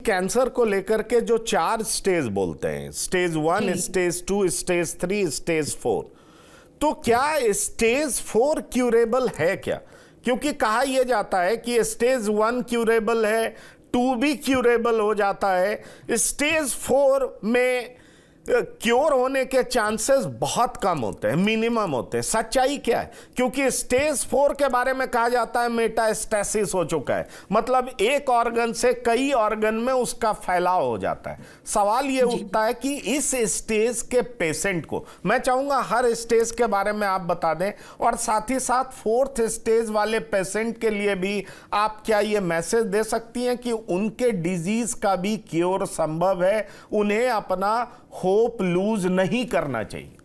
Cancer को लेकर के जो 4 स्टेज बोलते हैं, स्टेज 1, स्टेज 2, स्टेज 3, स्टेज 4, तो क्या स्टेज 4 क्यूरेबल है क्या? क्योंकि कहा यह जाता है कि स्टेज 1 क्यूरेबल है, 2 भी क्यूरेबल हो जाता है, स्टेज 4 में क्योर होने के चांसेस बहुत कम होते हैं, मिनिमम होते हैं। सच्चाई क्या है? क्योंकि स्टेज 4 के बारे में कहा जाता है मेटास्टेसिस हो चुका है, मतलब एक ऑर्गन से कई ऑर्गन में उसका फैलाव हो जाता है। सवाल ये उठता है कि इस स्टेज के पेशेंट को, मैं चाहूंगा हर स्टेज के बारे में आप बता दें, और साथ ही साथ 4th स्टेज वाले पेशेंट के लिए भी आप क्या ये मैसेज दे सकती हैं कि उनके डिजीज का भी क्योर संभव है, उन्हें अपना होप लूज नहीं करना चाहिए?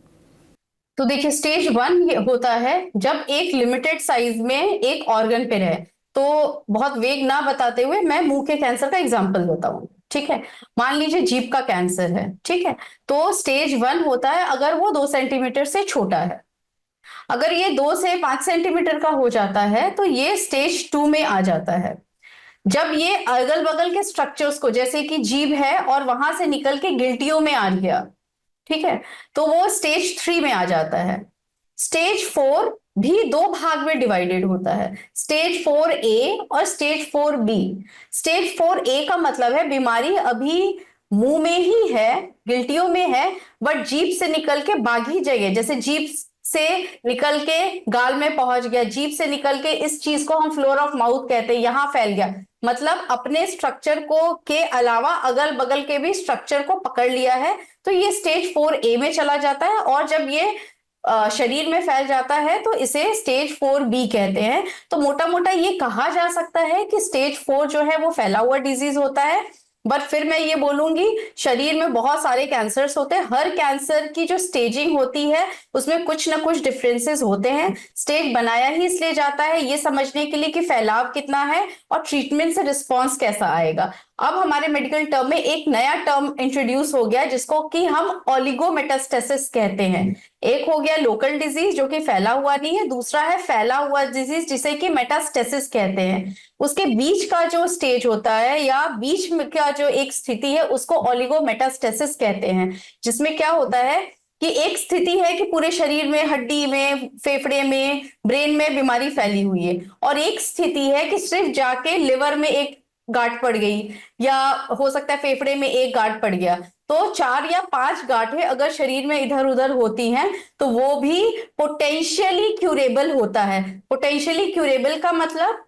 तो देखिए, स्टेज 1 ये होता है जब एक लिमिटेड साइज में एक ऑर्गन पे रहे। तो बहुत वेग ना बताते हुए मैं मुंह के कैंसर का एग्जांपल देता हूँ, ठीक है। मान लीजिए जीभ का कैंसर है, ठीक है। तो स्टेज 1 होता है अगर वो 2 सेंटीमीटर से छोटा है। अगर ये 2 से 5 सेंटीमीटर का हो जाता है तो ये स्टेज 2 में आ जाता है। जब ये अगल बगल के स्ट्रक्चर्स को, जैसे कि जीभ है और वहां से निकल के गिल्टियों में आ गया, ठीक है, तो वो स्टेज 3 में आ जाता है। स्टेज 4 भी 2 भाग में डिवाइडेड होता है, स्टेज 4A और स्टेज 4B। स्टेज 4A का मतलब है बीमारी अभी मुंह में ही है, गिल्टियों में है, बट जीभ से निकल के बागी जगह, जैसे जीभ से निकल के गाल में पहुंच गया, जीभ से निकल के इस चीज को हम फ्लोर ऑफ माउथ कहते हैं, यहां फैल गया, मतलब अपने स्ट्रक्चर को के अलावा अगल बगल के भी स्ट्रक्चर को पकड़ लिया है, तो ये स्टेज 4A में चला जाता है। और जब ये शरीर में फैल जाता है तो इसे स्टेज 4B कहते हैं। तो मोटा मोटा ये कहा जा सकता है कि स्टेज 4 जो है वो फैला हुआ डिजीज होता है। बट फिर मैं ये बोलूंगी, शरीर में बहुत सारे कैंसर्स होते हैं, हर कैंसर की जो स्टेजिंग होती है उसमें कुछ ना कुछ डिफरेंसेस होते हैं। स्टेज बनाया ही इसलिए जाता है ये समझने के लिए कि फैलाव कितना है और ट्रीटमेंट से रिस्पॉन्स कैसा आएगा। अब हमारे मेडिकल टर्म में एक नया टर्म इंट्रोड्यूस हो गया जिसको कि हम ओलिगोमेटास्टेसिस कहते हैं। एक हो गया लोकल डिजीज जो कि फैला हुआ नहीं है, दूसरा है फैला हुआ डिजीज जिसे कि मेटास्टेसिस कहते हैं। उसके बीच का जो स्टेज होता है या बीच में का जो एक स्थिति है उसको ओलिगोमेटास्टेसिस कहते हैं, जिसमें क्या होता है कि एक स्थिति है कि पूरे शरीर में, हड्डी में, फेफड़े में, ब्रेन में बीमारी फैली हुई है, और एक स्थिति है कि सिर्फ जाके लिवर में एक गांठ पड़ गई, या हो सकता है फेफड़े में एक गांठ पड़ गया। तो 4 या 5 गांठें अगर शरीर में इधर उधर होती हैं तो वो भी पोटेंशियली क्यूरेबल होता है। पोटेंशियली क्यूरेबल का मतलब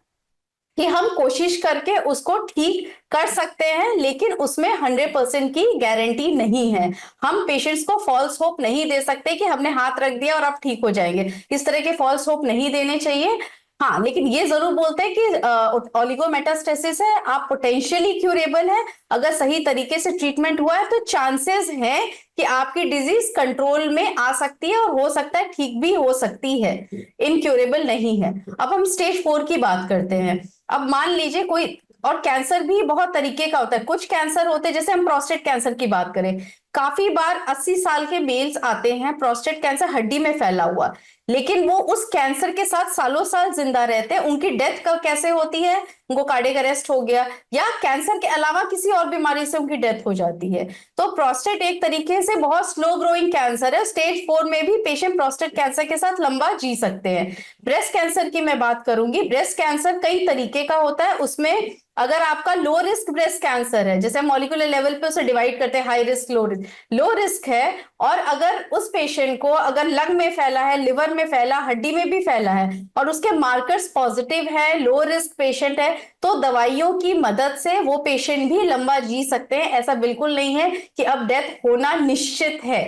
कि हम कोशिश करके उसको ठीक कर सकते हैं, लेकिन उसमें 100% की गारंटी नहीं है। हम पेशेंट्स को फॉल्स होप नहीं दे सकते कि हमने हाथ रख दिया और आप ठीक हो जाएंगे, इस तरह के फॉल्स होप नहीं देने चाहिए। हाँ, लेकिन ये जरूर बोलते हैं कि ओलिगोमेटास्टेसिस है, आप पोटेंशियली क्यूरेबल है, अगर सही तरीके से ट्रीटमेंट हुआ है तो चांसेस है कि आपकी डिजीज कंट्रोल में आ सकती है और हो सकता है ठीक भी हो सकती है, इनक्यूरेबल नहीं है। अब हम स्टेज 4 की बात करते हैं। अब मान लीजिए कोई, और कैंसर भी बहुत तरीके का होता है, कुछ कैंसर होते हैं, जैसे हम प्रोस्टेट कैंसर की बात करें, काफी बार 80 साल के मेल्स आते हैं, प्रोस्टेट कैंसर हड्डी में फैला हुआ, लेकिन वो उस कैंसर के साथ सालों साल जिंदा रहते हैं। उनकी डेथ कब कैसे होती है? उनको कार्डियक अरेस्ट हो गया या कैंसर के अलावा किसी और बीमारी से उनकी डेथ हो जाती है। तो प्रोस्टेट एक तरीके से बहुत स्लो ग्रोइंग कैंसर है। स्टेज 4 में भी पेशेंट प्रोस्टेट कैंसर के साथ लंबा जी सकते हैं। ब्रेस्ट कैंसर की मैं बात करूंगी। ब्रेस्ट कैंसर कई तरीके का होता है, उसमें अगर आपका लो रिस्क ब्रेस्ट कैंसर है, जैसे मॉलिक्यूलर लेवल पे उसे डिवाइड करते हैं, हाई रिस्क, लो रिस्क है, और अगर उस पेशेंट को अगर लंग में फैला है, लिवर में फैला, हड्डी में भी फैला है और उसके मार्कर्स पॉजिटिव है, लो रिस्क पेशेंट है, तो दवाइयों की मदद से वो पेशेंट भी लंबा जी सकते हैं। ऐसा बिल्कुल नहीं है कि अब डेथ होना निश्चित है।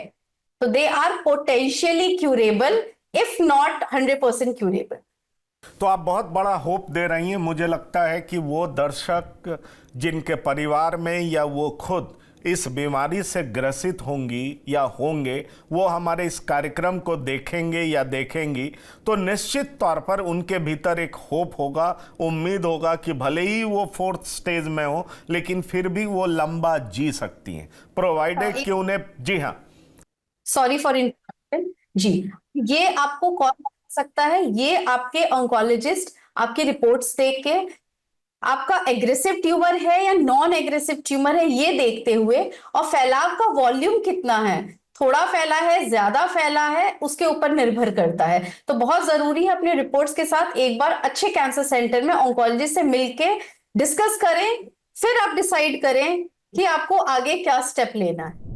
तो they are potentially curable if not 100% curable. तो आप बहुत बड़ा होप दे रही हैं। मुझे लगता है कि वो दर्शक जिनके परिवार में या वो खुद इस बीमारी से ग्रसित होंगी या होंगे, वो हमारे इस कार्यक्रम को देखेंगे या देखेंगी, तो निश्चित तौर पर उनके भीतर एक होप होगा, उम्मीद होगा कि भले ही वो 4th स्टेज में हो लेकिन फिर भी वो लंबा जी सकती हैं, प्रोवाइडेड कि उन्हें। जी हाँ, सॉरी फॉर इंटरप्शन जी। ये आपको कौन बता सकता है? ये आपके ऑन्कोलॉजिस्ट आपकी रिपोर्ट्स देख के आपका एग्रेसिव ट्यूमर है या नॉन एग्रेसिव ट्यूमर है ये देखते हुए, और फैलाव का वॉल्यूम कितना है, थोड़ा फैला है ज्यादा फैला है, उसके ऊपर निर्भर करता है। तो बहुत जरूरी है अपने रिपोर्ट्स के साथ एक बार अच्छे कैंसर सेंटर में ऑन्कोलॉजिस्ट से मिलके डिस्कस करें, फिर आप डिसाइड करें कि आपको आगे क्या स्टेप लेना है।